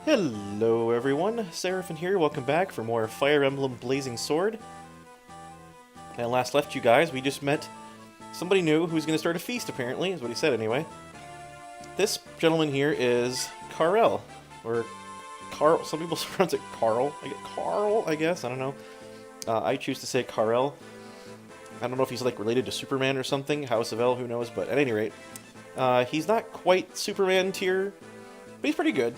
Hello everyone, Seraphin here, welcome back for more Fire Emblem Blazing Sword. And I last left you guys, we just met somebody new who's going to start a feast apparently, is what he said anyway. This gentleman here is Karel, or Carl, some people pronounce it Carl, I guess, I don't know. I choose to say Karel. I don't know if he's like related to Superman or something, House of L, who knows, but at any rate. He's not quite Superman tier, but he's pretty good.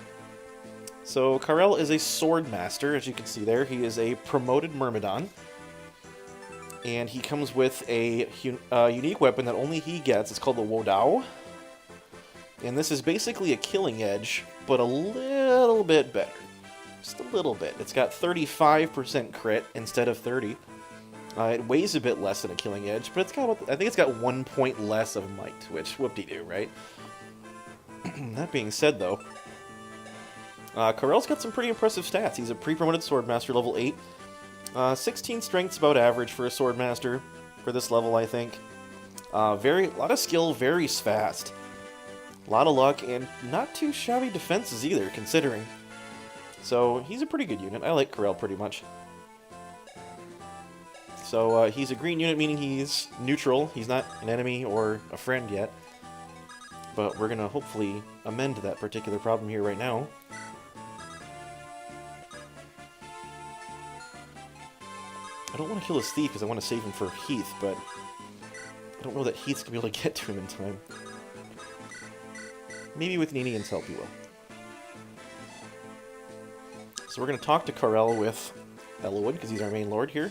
So, Karel is a sword master, as you can see there. He is a promoted Myrmidon. And he comes with a unique weapon that only he gets. It's called the Wodao. And this is basically a killing edge, but a little bit better. Just a little bit. It's got 35% crit instead of 30. It weighs a bit less than a killing edge, but it's got, I think it's got 1 point less of might, which whoop-de-doo, right? That being said, though, Karel's got some pretty impressive stats. He's a pre-promoted Swordmaster, level 8. 16 strength's about average for a Swordmaster for this level, I think. A lot of skill, very fast. A lot of luck, and not too shabby defenses either, considering. So, he's a pretty good unit. I like Karel pretty much. So, he's a green unit, meaning he's neutral. He's not an enemy or a friend yet. But we're going to hopefully amend that particular problem here right now. I don't want to kill his thief because I want to save him for Heath, but I don't know that Heath's going to be able to get to him in time. Maybe with Ninian's help he will. So we're going to talk to Karel with Elowood, because he's our main lord here.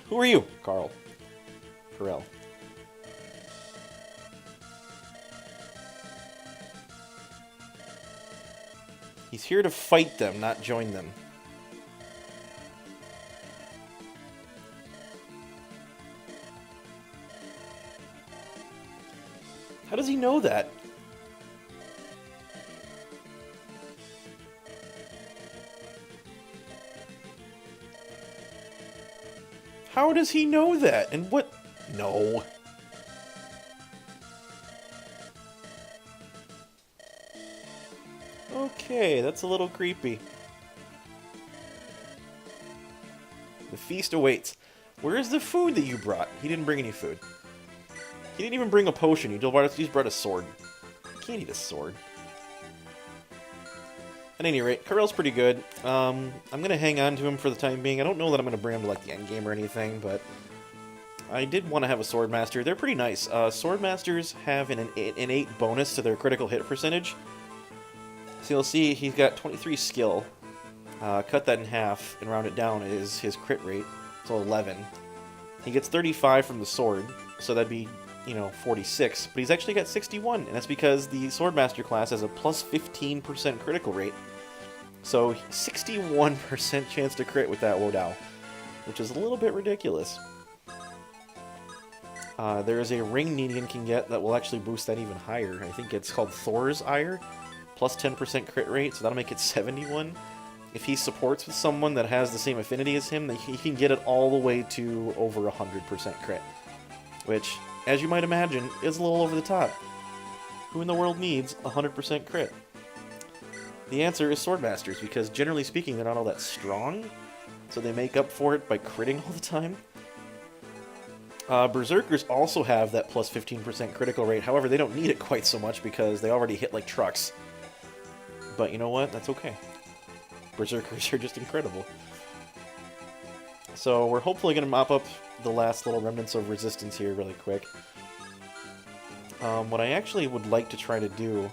Who are you? Karel. He's here to fight them, not join them. How does he know that? How does he know that? And what? No. Okay, that's a little creepy. The feast awaits. Where is the food that you brought? He didn't bring any food. He didn't even bring a potion. He just brought a sword. You can't eat a sword. At any rate, Karel's pretty good. I'm going to hang on to him for the time being. I don't know that I'm going to bring him to like the end game or anything, but I did want to have a Swordmaster. They're pretty nice. Swordmasters have an innate bonus to their critical hit percentage. So you'll see he's got 23 skill. Cut that in half and round it down is his crit rate. So 11. He gets 35 from the sword, so that'd be, 46. But he's actually got 61, and that's because the Swordmaster class has a plus 15% critical rate. So 61% chance to crit with that Wodao, which is a little bit ridiculous. There is a ring Ninian can get that will actually boost that even higher. I think it's called Thor's Ire, plus 10% crit rate, so that'll make it 71. If he supports with someone that has the same affinity as him, then he can get it all the way to over 100% crit. Which, as you might imagine, is a little over the top. Who in the world needs 100% crit? The answer is Swordmasters, because generally speaking, they're not all that strong, so they make up for it by critting all the time. Berserkers also have that plus 15% critical rate, however, they don't need it quite so much because they already hit like trucks. But you know what? That's okay. Berserkers are just incredible. So we're hopefully going to mop up the last little remnants of resistance here really quick. What I actually would like to try to do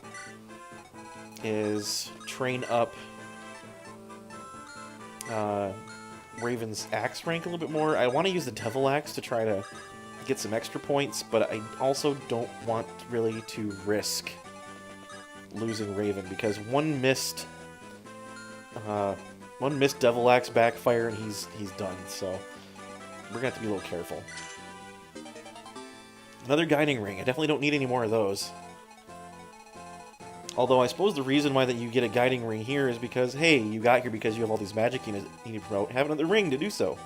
is train up Raven's axe rank a little bit more. I want to use the Devil Axe to try to get some extra points, but I also don't want really to risk losing Raven, because one missed Devil Axe backfire and he's done, so we're gonna have to be a little careful. Another Guiding Ring. I definitely don't need any more of those. Although I suppose the reason why that you get a Guiding Ring here is because, hey, you got here because you have all these magic units you need to promote. Have another ring to do so.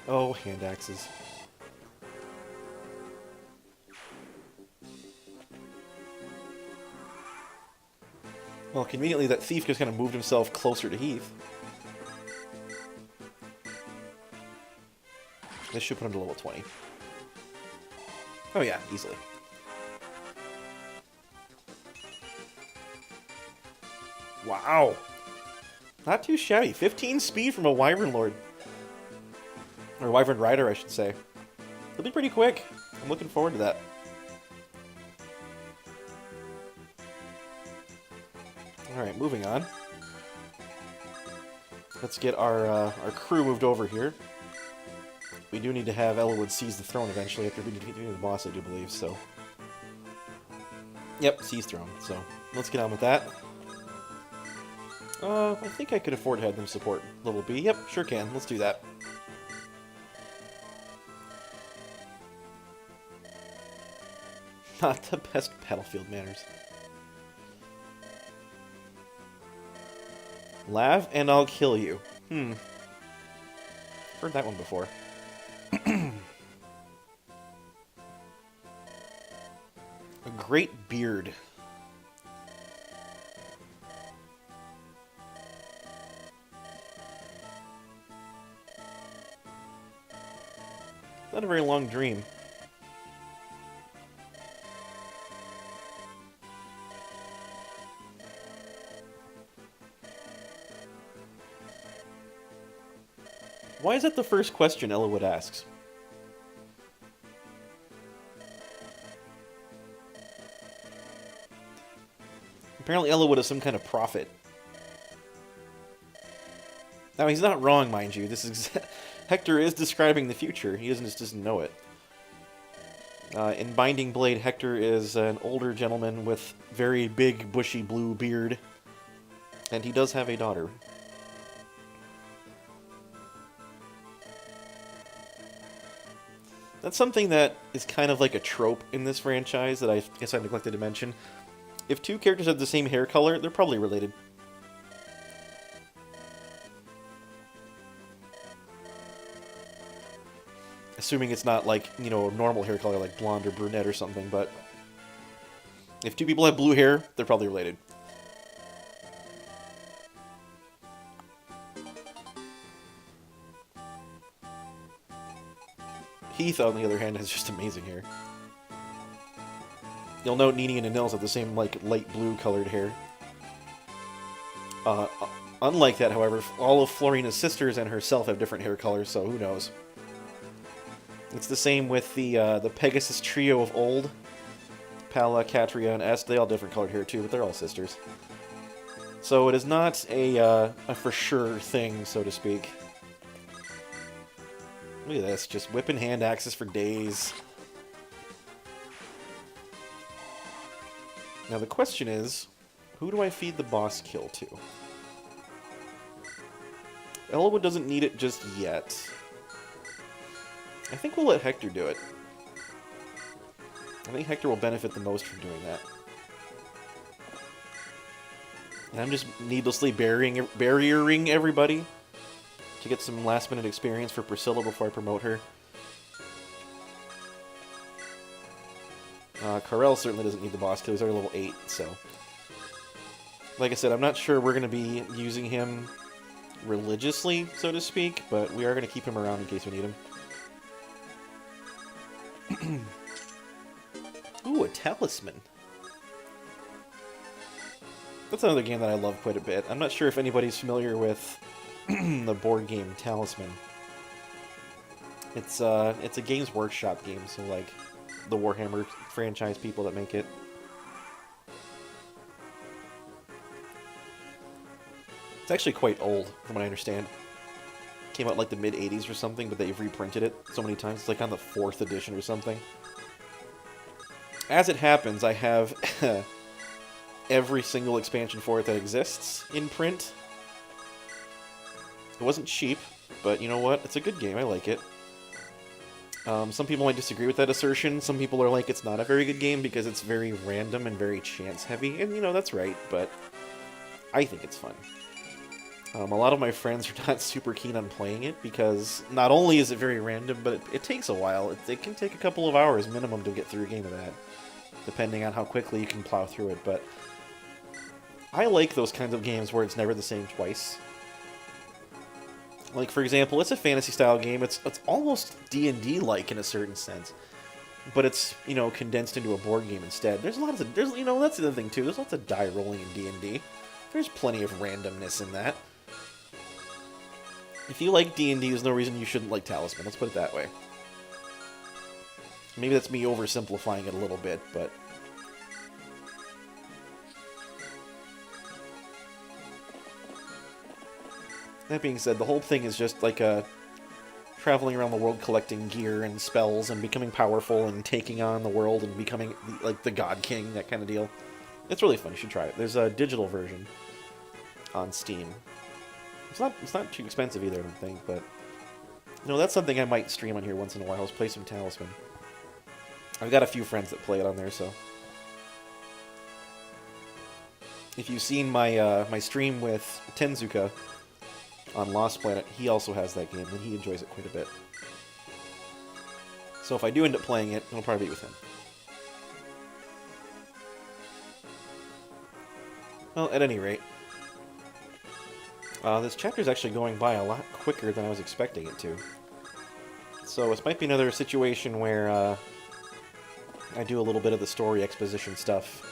Oh, hand axes. Well, conveniently, that thief just kind of moved himself closer to Heath. This should put him to level 20. Oh yeah, easily. Wow. Not too shabby. 15 speed from a Wyvern Lord. Or Wyvern Rider, I should say. It'll be pretty quick. I'm looking forward to that. Alright, moving on. Let's get our crew moved over here. We do need to have Ellawood seize the throne eventually after we defeat the boss, I do believe, so... Yep, seize throne, so let's get on with that. I think I could afford to have them support level B. Yep, sure can. Let's do that. Not the best battlefield manners. Laugh and I'll kill you. Heard that one before. A great beard. Not a very long dream. Why is that the first question Ellawood asks? Apparently Ellawood is some kind of prophet. Now, he's not wrong, mind you. This is Hector is describing the future. He just doesn't know it. In Binding Blade, Hector is an older gentleman with very big, bushy blue beard. And he does have a daughter. That's something that is kind of like a trope in this franchise that I guess I neglected to mention. If two characters have the same hair color, they're probably related. Assuming it's not like, you know, a normal hair color like blonde or brunette or something, but if two people have blue hair, they're probably related. Heath, on the other hand, has just amazing hair. You'll note Nini and Anil's have the same, like, light blue colored hair. Unlike that, however, all of Florina's sisters and herself have different hair colors, so who knows. It's the same with the Pegasus trio of old. Pala, Catria, and Est. They all have different colored hair too, but they're all sisters. So it is not a for sure thing, so to speak. Look at this, just whipping hand axes for days. Now the question is, who do I feed the boss kill to? Ellawood doesn't need it just yet. I think we'll let Hector do it. I think Hector will benefit the most from doing that. And I'm just needlessly barriering everybody to get some last-minute experience for Priscilla before I promote her. Karel certainly doesn't need the boss kill. He's already level 8, so... Like I said, I'm not sure we're going to be using him religiously, so to speak, but we are going to keep him around in case we need him. Ooh, a talisman. That's another game that I love quite a bit. I'm not sure if anybody's familiar with the board game Talisman. It's a Games Workshop game, so like the Warhammer franchise people that make it. It's actually quite old, from what I understand. Came out like the mid-80s or something, but they've reprinted it so many times. It's like on the 4th edition or something. As it happens, I have every single expansion for it that exists in print. It wasn't cheap, but you know what? It's a good game. I like it. Some people might disagree with that assertion. Some people are like, it's not a very good game because it's very random and very chance-heavy. And, you know, that's right, but I think it's fun. A lot of my friends are not super keen on playing it because not only is it very random, but it takes a while. It can take a couple of hours minimum to get through a game of that, depending on how quickly you can plow through it. But I like those kinds of games where it's never the same twice. Like, for example, it's a fantasy-style game. It's almost D&D-like in a certain sense, but it's, you know, condensed into a board game instead. There's lots of, you know, that's the other thing too. There's lots of die rolling in D&D. There's plenty of randomness in that. If you like D&D, there's no reason you shouldn't like Talisman. Let's put it that way. Maybe that's me oversimplifying it a little bit, but that being said, the whole thing is just like traveling around the world collecting gear and spells and becoming powerful and taking on the world and becoming like the God King, that kind of deal. It's really fun. You should try it. There's a digital version on Steam. It's not too expensive either, I don't think, but you know, that's something I might stream on here once in a while, is play some Talisman. I've got a few friends that play it on there, so if you've seen my my stream with Tenzuka on Lost Planet, he also has that game, and he enjoys it quite a bit. So if I do end up playing it, it'll probably be with him. Well, at any rate, this chapter is actually going by a lot quicker than I was expecting it to. So this might be another situation where I do a little bit of the story exposition stuff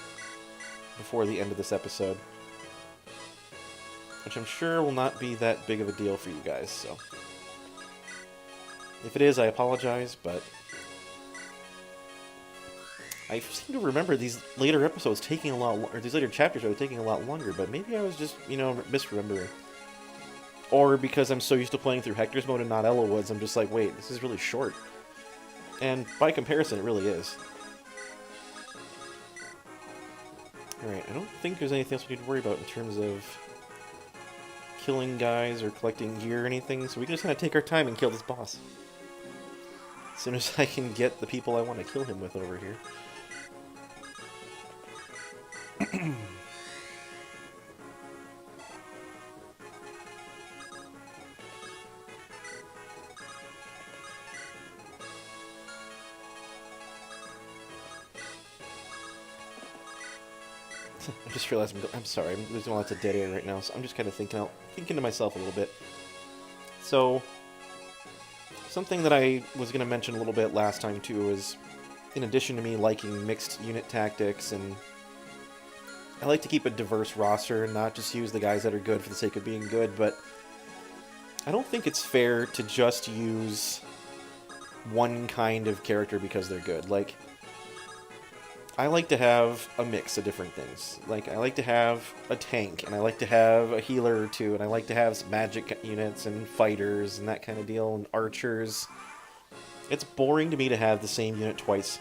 before the end of this episode, which I'm sure will not be that big of a deal for you guys, so if it is, I apologize, but I seem to remember these later episodes taking a lot, or these later chapters are taking a lot longer, but maybe I was just, you know, misremembering. Or because I'm so used to playing through Hector's mode and not Ellawood's, I'm just like, wait, this is really short. And by comparison, it really is. Alright, I don't think there's anything else we need to worry about in terms of killing guys or collecting gear or anything, so we can just kind of take our time and kill this boss. As soon as I can get the people I want to kill him with over here. I just realized I'm sorry, I'm losing lots of dead air right now, so I'm just kind of thinking to myself a little bit. So, something that I was going to mention a little bit last time too is, in addition to me liking mixed unit tactics, and I like to keep a diverse roster and not just use the guys that are good for the sake of being good, but I don't think it's fair to just use one kind of character because they're good. Like, I like to have a mix of different things. Like, I like to have a tank, and I like to have a healer or two, and I like to have some magic units and fighters and that kind of deal, and archers. It's boring to me to have the same unit twice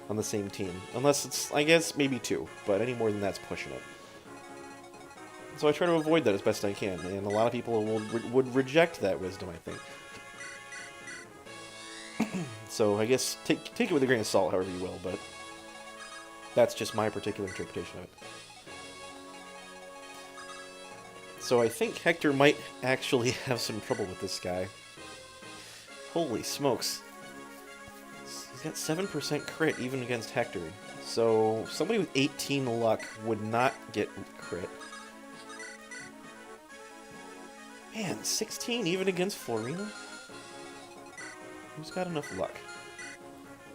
on the same team. Unless it's, I guess, maybe two, but any more than that's pushing it. So I try to avoid that as best I can, and a lot of people would reject that wisdom, I think. So I guess take it with a grain of salt, however you will, but that's just my particular interpretation of it. So I think Hector might actually have some trouble with this guy. Holy smokes. He's got 7% crit even against Hector. So somebody with 18 luck would not get crit. Man, 16 even against Florina? Who's got enough luck?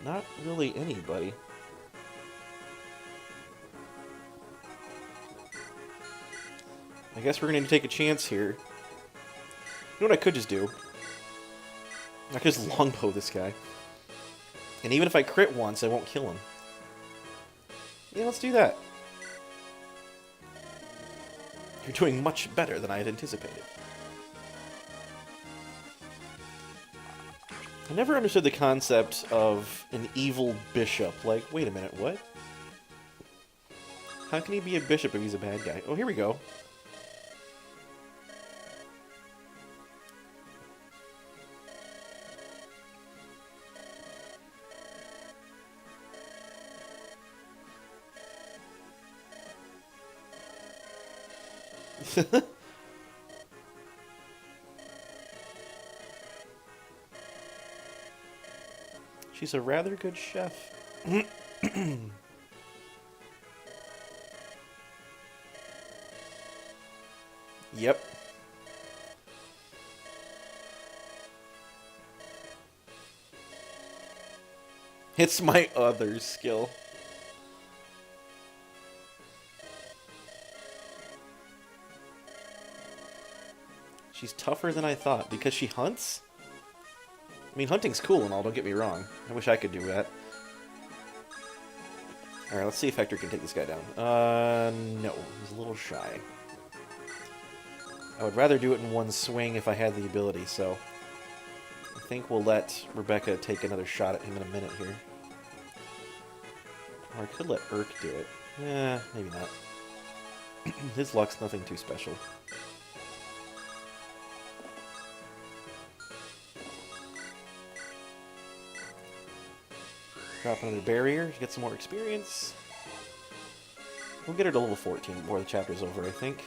Not really anybody. I guess we're going to take a chance here. You know what I could just do? I could just longbow this guy. And even if I crit once, I won't kill him. Yeah, let's do that. You're doing much better than I had anticipated. I never understood the concept of an evil bishop. Like, wait a minute, what? How can he be a bishop if he's a bad guy? Oh, here we go. She's a rather good chef. Yep. It's my other skill. She's tougher than I thought because she hunts? I mean, hunting's cool and all, don't get me wrong. I wish I could do that. Alright, let's see if Hector can take this guy down. No. He's a little shy. I would rather do it in one swing if I had the ability, so... I think we'll let Rebecca take another shot at him in a minute here. Or I could let Urk do it. Maybe not. His luck's nothing too special. Drop another barrier to get some more experience. We'll get her to level 14 before the chapter's over, I think.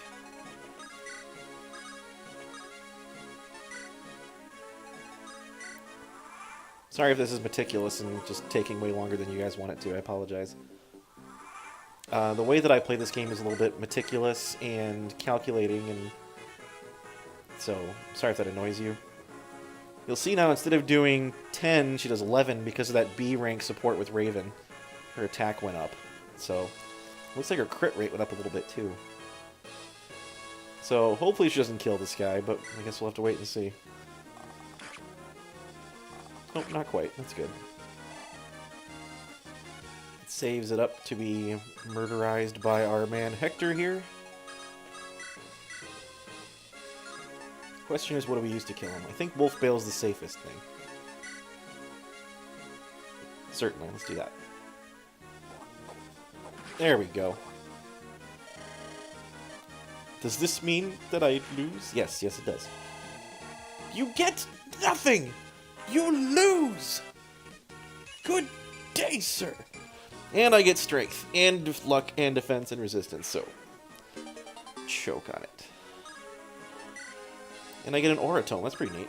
Sorry if this is meticulous and just taking way longer than you guys want it to. I apologize. The way that I play this game is a little bit meticulous and calculating, and so sorry if that annoys you. You'll see now, instead of doing 10, she does 11 because of that B rank support with Raven. Her attack went up. So, looks like her crit rate went up a little bit too. So, hopefully she doesn't kill this guy, but I guess we'll have to wait and see. Nope, not quite. That's good. It saves it up to be murderized by our man Hector here. Question is, what do we use to kill him? I think Wolf Bale's the safest thing. Certainly, let's do that. There we go. Does this mean that I lose? Yes, yes it does. You get nothing! You lose! Good day, sir! And I get strength, and luck, and defense, and resistance, so... choke on it. And I get an Aura Tome. That's pretty neat.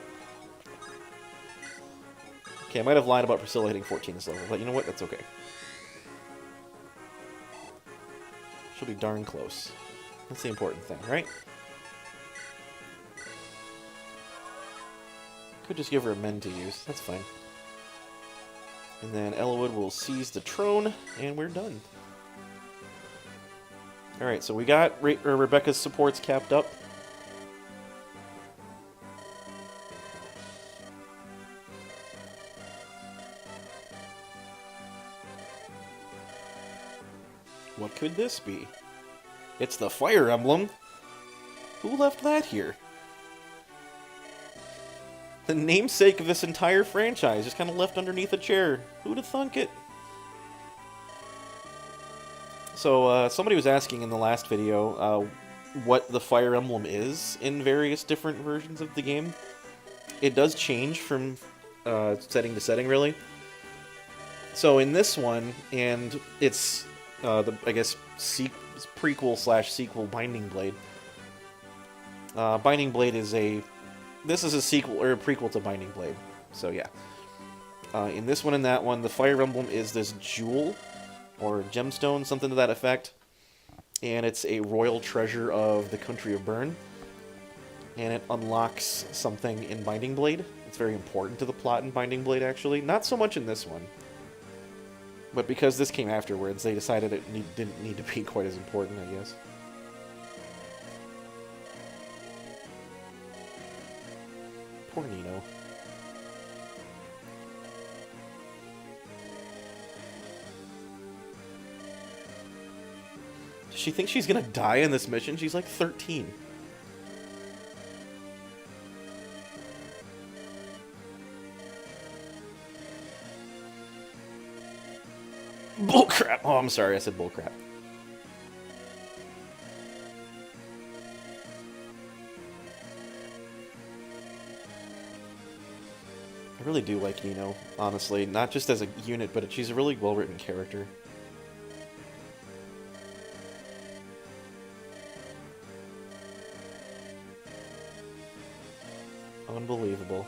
Okay, I might have lied about Priscilla hitting 14 this level, but you know what? That's okay. She'll be darn close. That's the important thing, right? Could just give her a men to use. That's fine. And then Elwood will seize the throne, and we're done. Alright, so we got Rebecca's supports capped up. What could this be? It's the Fire Emblem! Who left that here? The namesake of this entire franchise just kind of left underneath a chair. Who'd have thunk it? So, somebody was asking in the last video what the Fire Emblem is in various different versions of the game. It does change from setting to setting, really. So in this one, and it's... I guess, prequel/sequel Binding Blade. Binding Blade is this is a sequel, or a prequel to Binding Blade. So, yeah. In this one and that one, the Fire Emblem is this jewel, or gemstone, something to that effect. And it's a royal treasure of the country of Bern. And it unlocks something in Binding Blade. It's very important to the plot in Binding Blade, actually. Not so much in this one. But because this came afterwards, they decided it didn't need to be quite as important, I guess. Poor Nino. Does she think she's gonna die in this mission? She's like 13. Bullcrap! Oh, I'm sorry, I said bullcrap. I really do like Nino, honestly. Not just as a unit, but she's a really well-written character. Unbelievable.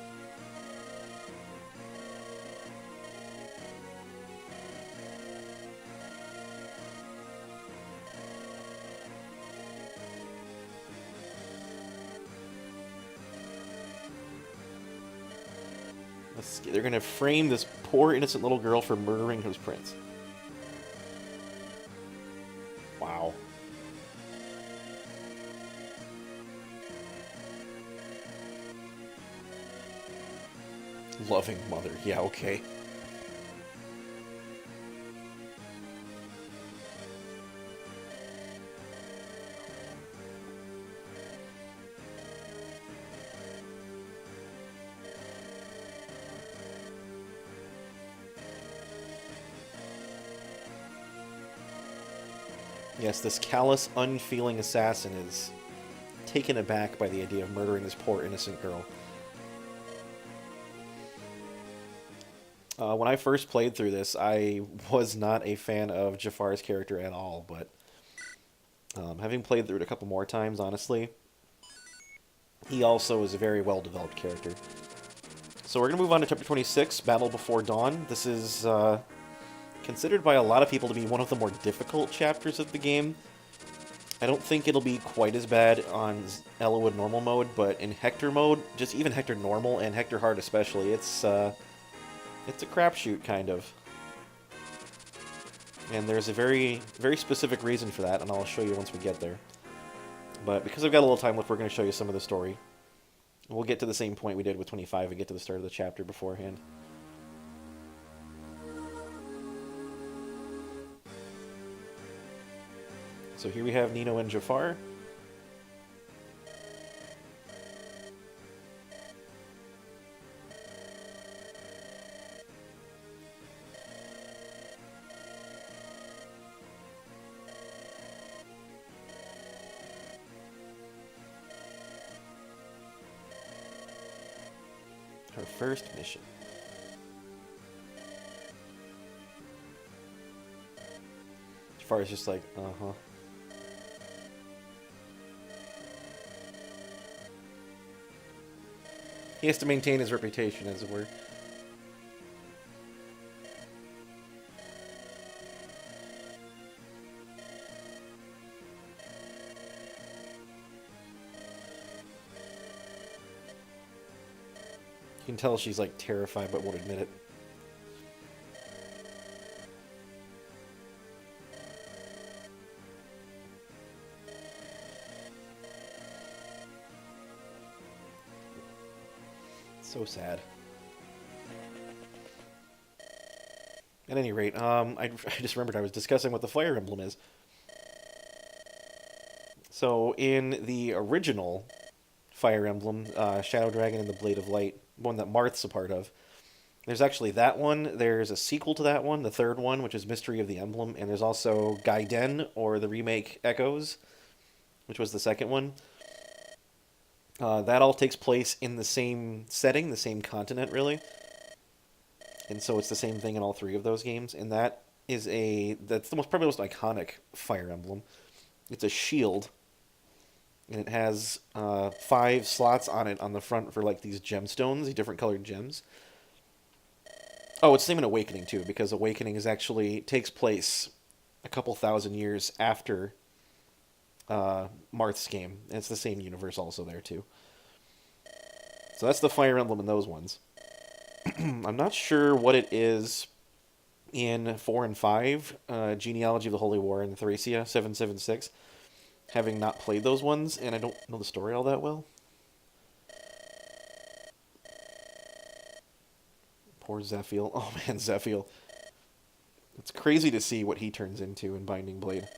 They're gonna frame this poor innocent little girl for murdering his prince. Wow. Loving mother. Yeah, okay. Yes, this callous, unfeeling assassin is taken aback by the idea of murdering this poor innocent girl. When I first played through this, I was not a fan of Jafar's character at all, but having played through it a couple more times, honestly, he also is a very well-developed character. So we're going to move on to Chapter 26, Battle Before Dawn. This is considered by a lot of people to be one of the more difficult chapters of the game. I don't think it'll be quite as bad on Elowood normal mode, but in Hector mode, just even Hector normal and Hector hard especially, it's a crapshoot, kind of. And there's a very, very specific reason for that, and I'll show you once we get there. But because I've got a little time left, we're going to show you some of the story. We'll get to the same point we did with 25 and get to the start of the chapter beforehand. So here we have Nino and Jafar. Her first mission. Jafar's just like, uh-huh. He has to maintain his reputation, as it were. You can tell she's, like, terrified but won't admit it. So sad. At any rate, I just remembered I was discussing what the Fire Emblem is. So, in the original Fire Emblem, Shadow Dragon and the Blade of Light, one that Marth's a part of, there's actually that one, there's a sequel to that one, the third one, which is Mystery of the Emblem, and there's also Gaiden, or the remake Echoes, which was the second one. That all takes place in the same setting, the same continent, really. And so it's the same thing in all three of those games. And that's probably the most iconic Fire Emblem. It's a shield, and it has 5 slots on it on the front for like these gemstones, these different colored gems. Oh, it's the same in Awakening too, because Awakening takes place a couple thousand years after Marth's game. And it's the same universe also there too. So that's the Fire Emblem in those ones. I'm not sure what it is in 4 and 5, Genealogy of the Holy War and Thracia 776, having not played those ones, and I don't know the story all that well. Poor Zephiel. Oh man, Zephiel. It's crazy to see what he turns into in Binding Blade.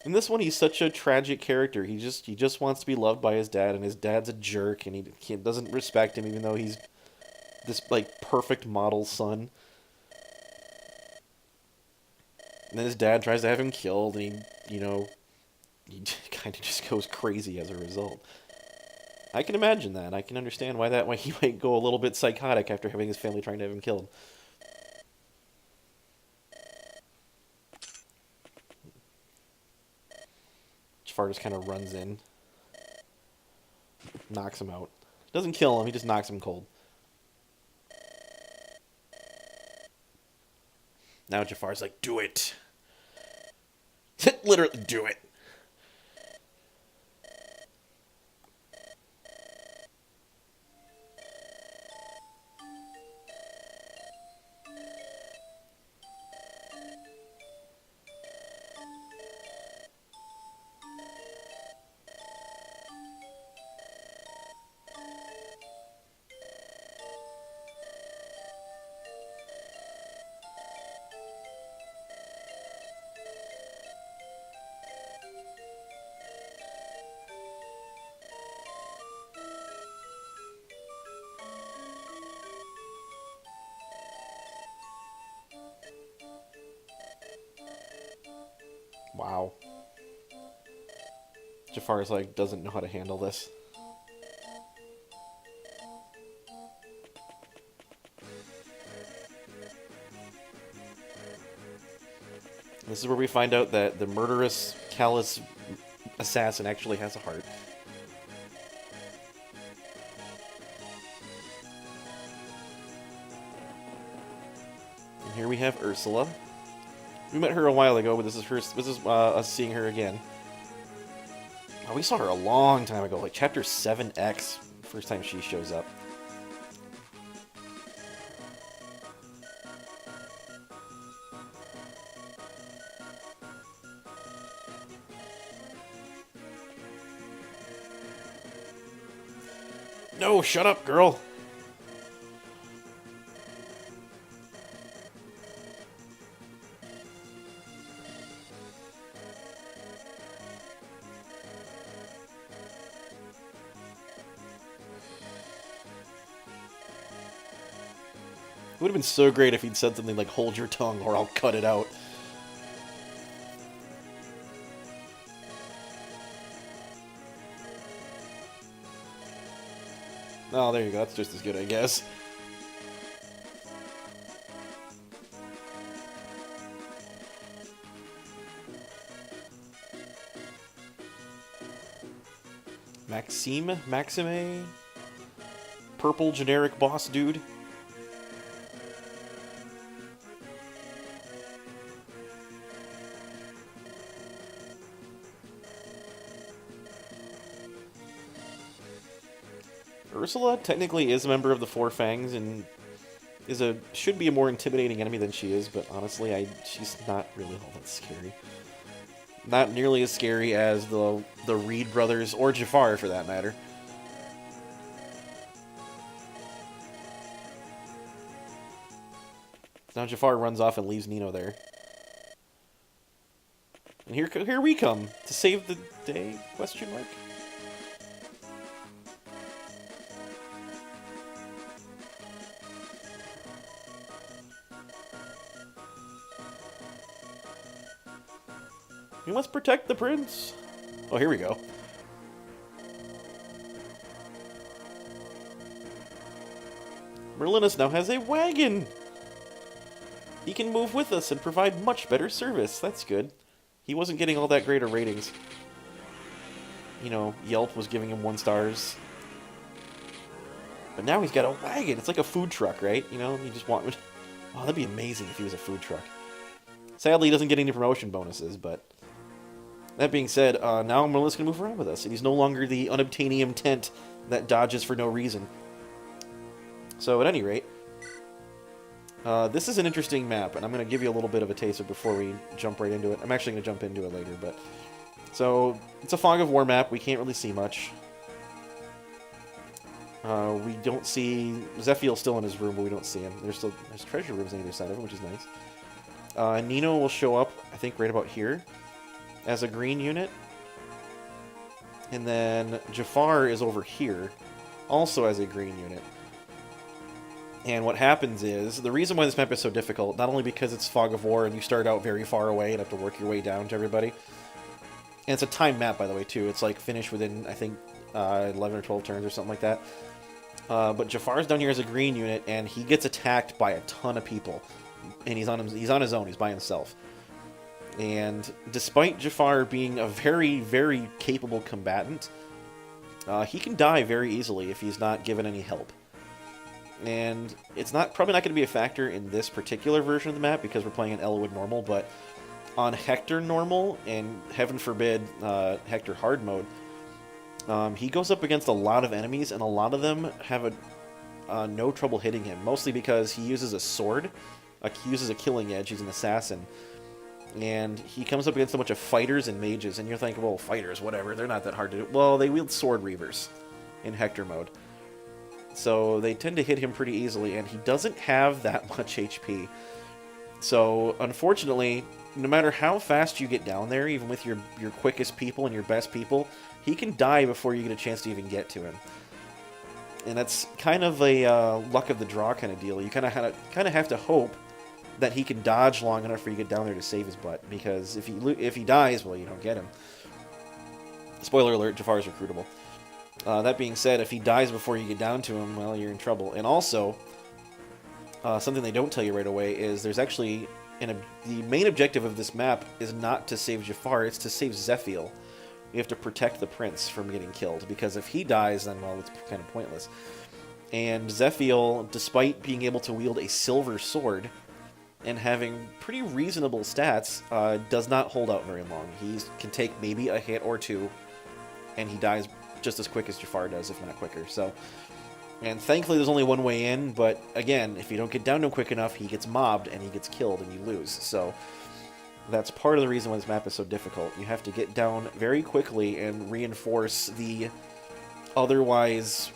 In this one, he's such a tragic character. He just wants to be loved by his dad, and his dad's a jerk, and he doesn't respect him, even though he's this like perfect model son. And then his dad tries to have him killed, and he kind of just goes crazy as a result. I can imagine that. I can understand why he might go a little bit psychotic after having his family trying to have him killed. Jafar just kind of runs in, knocks him out. Doesn't kill him, he just knocks him cold. Now Jafar's like, do it. Literally, do it. Wow. Jafar's like, doesn't know how to handle this. This is where we find out that the murderous, callous assassin actually has a heart. And here we have Ursula. We met her a while ago, but this is us seeing her again. Oh, we saw her a long time ago, like Chapter 7X, first time she shows up. No, shut up, girl! It would have been so great if he'd said something like, hold your tongue or I'll cut it out. Oh, there you go. That's just as good, I guess. Maxime? Purple generic boss dude? Ursula technically is a member of the Four Fangs and should be a more intimidating enemy than she is, but honestly, she's not really all that scary. Not nearly as scary as the Reed brothers, or Jafar for that matter. Now Jafar runs off and leaves Nino there. And here we come to save the day? Question mark. We must protect the prince. Oh, here we go. Merlinus now has a wagon. He can move with us and provide much better service. That's good. He wasn't getting all that great of ratings. You know, Yelp was giving him 1 stars. But now he's got a wagon. It's like a food truck, right? You know, you just want... Oh, that'd be amazing if he was a food truck. Sadly, he doesn't get any promotion bonuses, but... That being said, now Merlin's going to move around with us, and he's no longer the unobtainium tent that dodges for no reason. So, at any rate, this is an interesting map, and I'm going to give you a little bit of a taster before we jump right into it. I'm actually going to jump into it later, but... So, it's a Fog of War map. We can't really see much. We don't see... Zephiel's still in his room, but we don't see him. There's treasure rooms on either side of him, which is nice. Nino will show up, I think, right about here, as a green unit. And then Jafar is over here, also as a green unit. And what happens is, the reason why this map is so difficult, not only because it's Fog of War and you start out very far away and have to work your way down to everybody, and it's a timed map, by the way, too. It's like finished within, I think, 11 or 12 turns or something like that. But Jafar's down here as a green unit, and he gets attacked by a ton of people. And he's on his own, he's by himself. And despite Jafar being a very, very capable combatant, he can die very easily if he's not given any help. And it's probably not going to be a factor in this particular version of the map because we're playing an Elwood normal, but on Hector normal, and heaven forbid Hector hard mode, he goes up against a lot of enemies, and a lot of them have no trouble hitting him, mostly because he uses a sword, he uses a killing edge, he's an assassin. And he comes up against a bunch of fighters and mages, and you're thinking, well, fighters, whatever, they're not that hard to do. Well, they wield sword reavers in Hector mode. So they tend to hit him pretty easily, and he doesn't have that much HP. So, unfortunately, no matter how fast you get down there, even with your quickest people and your best people, he can die before you get a chance to even get to him. And that's kind of a luck of the draw kind of deal. You kind of have to hope that he can dodge long enough for you to get down there to save his butt. Because if he dies, well, you don't get him. Spoiler alert, Jafar's recruitable. That being said, if he dies before you get down to him, well, you're in trouble. And also, something they don't tell you right away is there's actually... the main objective of this map is not to save Jafar, it's to save Zephiel. You have to protect the prince from getting killed, because if he dies, then, well, it's kind of pointless. And Zephiel, despite being able to wield a silver sword and having pretty reasonable stats, does not hold out very long. He can take maybe a hit or two, and he dies just as quick as Jafar does, if not quicker. So... And thankfully there's only one way in, but again, if you don't get down to him quick enough, he gets mobbed and he gets killed and you lose. So that's part of the reason why this map is so difficult. You have to get down very quickly and reinforce the otherwise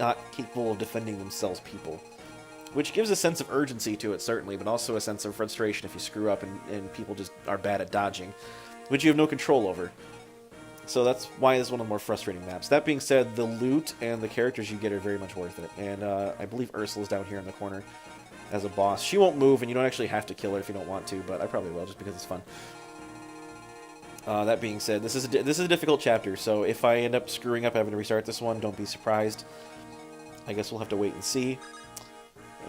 not capable of defending themselves people. Which gives a sense of urgency to it, certainly, but also a sense of frustration if you screw up and people just are bad at dodging, which you have no control over. So that's why it's one of the more frustrating maps. That being said, the loot and the characters you get are very much worth it. And I believe Ursula's down here in the corner as a boss. She won't move, and you don't actually have to kill her if you don't want to, but I probably will just because it's fun. That being said, this is a difficult chapter, so if I end up screwing up having to restart this one, don't be surprised. I guess we'll have to wait and see.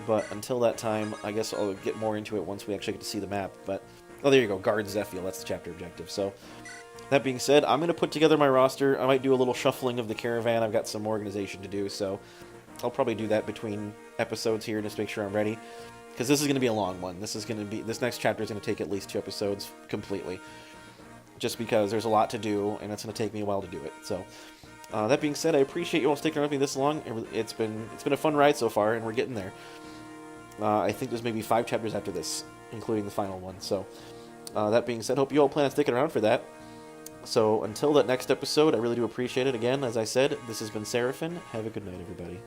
But until that time, I guess I'll get more into it once we actually get to see the map. But oh, there you go, guard Zephiel. That's the chapter objective. So. That being said, I'm going to put together my roster. I might do a little shuffling of the caravan. I've got some organization to do, so I'll probably do that between episodes here just to make sure I'm ready. Because this is going to be a long one. This next chapter is going to take at least 2 episodes completely. Just because there's a lot to do, and it's going to take me a while to do it. So, that being said, I appreciate you all sticking around with me this long. It's been a fun ride so far, and we're getting there. I think there's maybe 5 chapters after this, including the final one. So, that being said, hope you all plan on sticking around for that. So, until that next episode, I really do appreciate it. Again, as I said, this has been Seraphin. Have a good night, everybody.